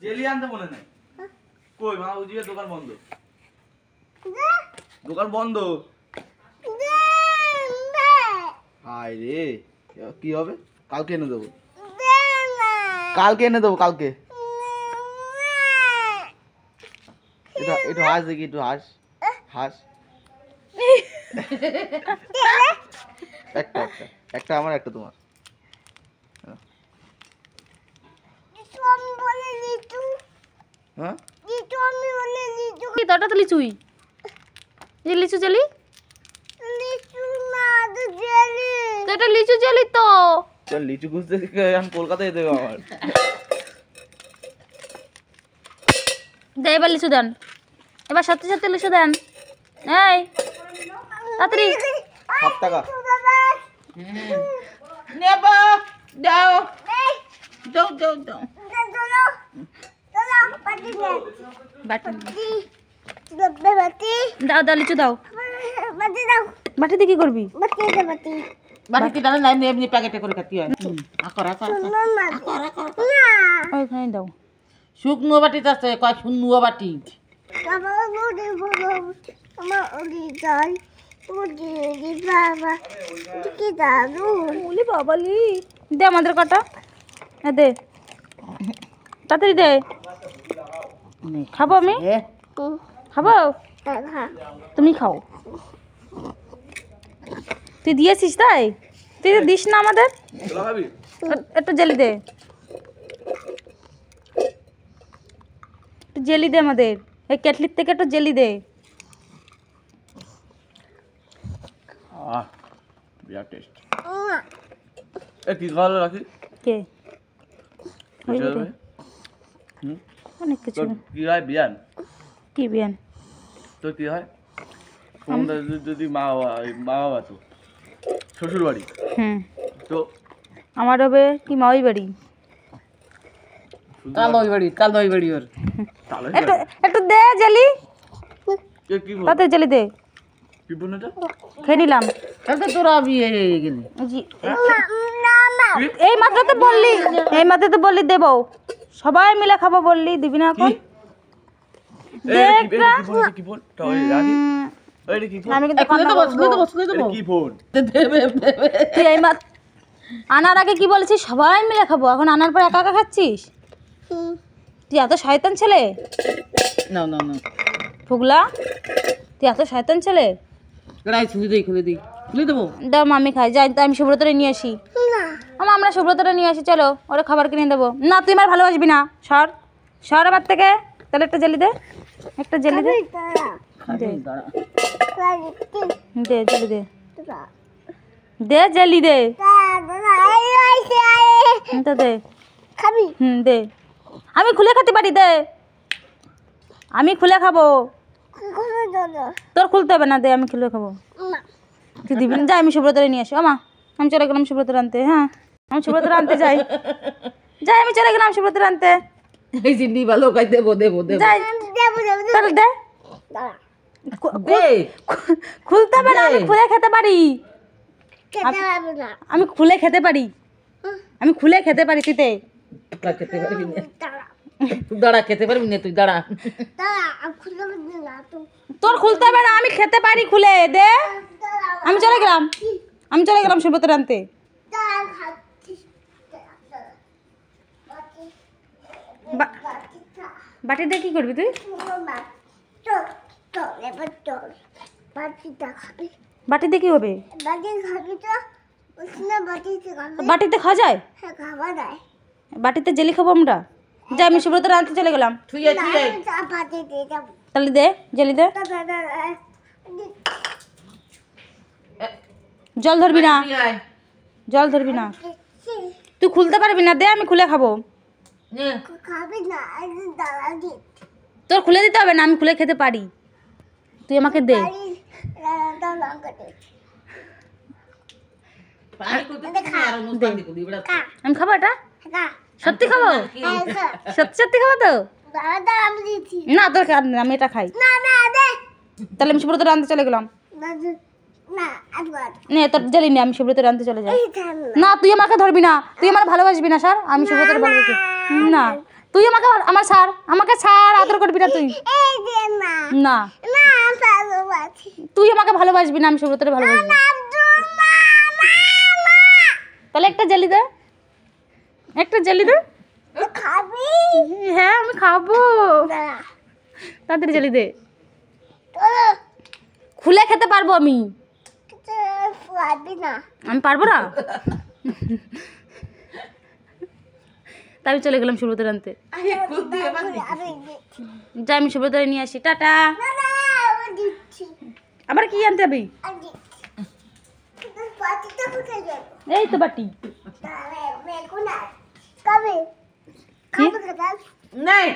Jelly আনতে মনে নাই কই মা ওদিকে দোকান বন্ধ দোকান বন্ধ হাই রে কি হবে কালকে এনে দেবো কালকে একটু হাস দেখি একটু হাস একটা আমার একটা তোমার হ্যাঁ তোটা তো লিচুই লিচু জেলি তো এটা লিচু জেলি তো চল লিচু খুঁজতে আমি কলকাতায় দেবো আমার দে এবার লিচু দেন এবার সত্যি সত্যি লিচু দেন এই তাড়াতাড়ি 7 টাকা নেবা দাও দাও দাও দাও লিচু দাও বাটিতে কি করবি বাটি দাও না এমনি প্যাকেটে করে খাতি হয় ওইখানে দাও শুকনো বাটি আছে কয় শুকনো বাটি বাবালি দে আমাদের কটা দে তাড়াতাড়ি দে খাবো আমি খাবো তুমি খাও তুই দিয়েছিস তাই তুই দিস না আমাদের একটু জেলি দে একটু জেলি দে আমাদের এই কেটলির থেকে একটু জেলি দে বিরাট টেস্ট কি খাওয়ালো রাখি কে হুম অনেক কিছু কি হয় বিয়ান কি বিয়ান তো কি হয় তোমাদের যদি মা বাবা তো শ্বশুর বাড়ি তো আমার হবে কি মাওই বাড়ি কাল দই বাড়ি ওর একটু একটু দে জেলি কি তাতে জেলি দে কি বোনটা খেয়ে নিলাম তাহলে তোরা বিয়ে হয়ে গেলি জি এই মাত্র তো বললি দেবো সবাই মিলে খাবো বললি দিবি না এখন কি ফোন রাখি আমি কিন্তু কি ফোন তুই এই আনার আগে কি বলেছিস সবাই মিলে খাবো এখন আনার পর একা একা খাচ্ছিস তুই এত শয়তান ছেলে না ফুগলা তুই এত শয়তান ছেলে খুলে দেবো দাও মামি খাই যাই আমি সুব্রতরে নিয়ে আসি আমরা সুব্রতরে নিয়ে আসি চলো ওরা খাবার কিনে দেবো না তুই আমার ভালোবাসবি না সর আমার থেকে তাহলে একটা জেলি দে জেলি দে জেলি দে দে দে আমি খুলে খেতে পারি দে আমি খুলে খাবো তোর খুলতে হবে না দে আমি খুলে খাবো তুই দিবি না যাই আমি সুব্রতরে নিয়ে আসি আমা আমি চলে গেলাম সুব্রতর আনতে হ্যাঁ আমি সুব্রতর আনতে যাই আমি চলে গেলাম সুব্রতর আনতে এই জিন্দি ভালো খাই দেবো যাই তাহলে দে খুলতে হবে না আমি খুলে খেতে পারি আমি খুলে খেতে পারি তুই দে খেতে পারবি না তুই দাঁড়া খেতে পারবি না তুই দাঁড়া তোর খুলতে হবে না আমি খেতে পারি খুলে দে আমি চলে গেলাম সুব্রতর আনতে বাটি দিয়ে কি করবি তুই বাটি দিয়ে কি হবে বাটিতে খাওয়া যায় বাটিতে জেলি খাবো আমরা যাই আমি সুব্রতর আনতে চলে গেলাম তাহলে দে জেলি দে জল ধরবি না তুই খুলতে পারবি না দে আমি খুলে খাবো তোর খুলে দিতে হবে না আমি খুলে খেতে পারি তুই আমাকে দে আমি খাবো এটা সত্যি খাবো সত্যি খাবো তো না তোর আমি এটা খাই তাহলে আমি সুব্রতর আনতে চলে গেলাম নে তোর জেলি নে আমি সুব্রতর আনতে চলে যাই না তুই আমাকে ধরবি না তুই আমার ভালোবাসবি না স্যার আমি সুব্রতর ভালোবাসি না তুই আমাকে আমার ছাড়, আমাকে ছাড়, আদর করবি না তুই। না তুই আমাকে ভালোবাসবি না, আমি সুব্রতরে ভালোবাসবি। তাহলে একটা জেলি দে, একটা জেলি দে। হ্যাঁ আমি খাবো, তাড়াতাড়ি জেলি দে। খুলে খেতে পারবো আমি, আমি পারবো না। তাই আমি চলে গেলাম সুব্রতর আনতে। যাই আমি সুব্রতরে নিয়ে আসি, টাটা। আবার কি আনতে হবে? এই তো বাটি। নাই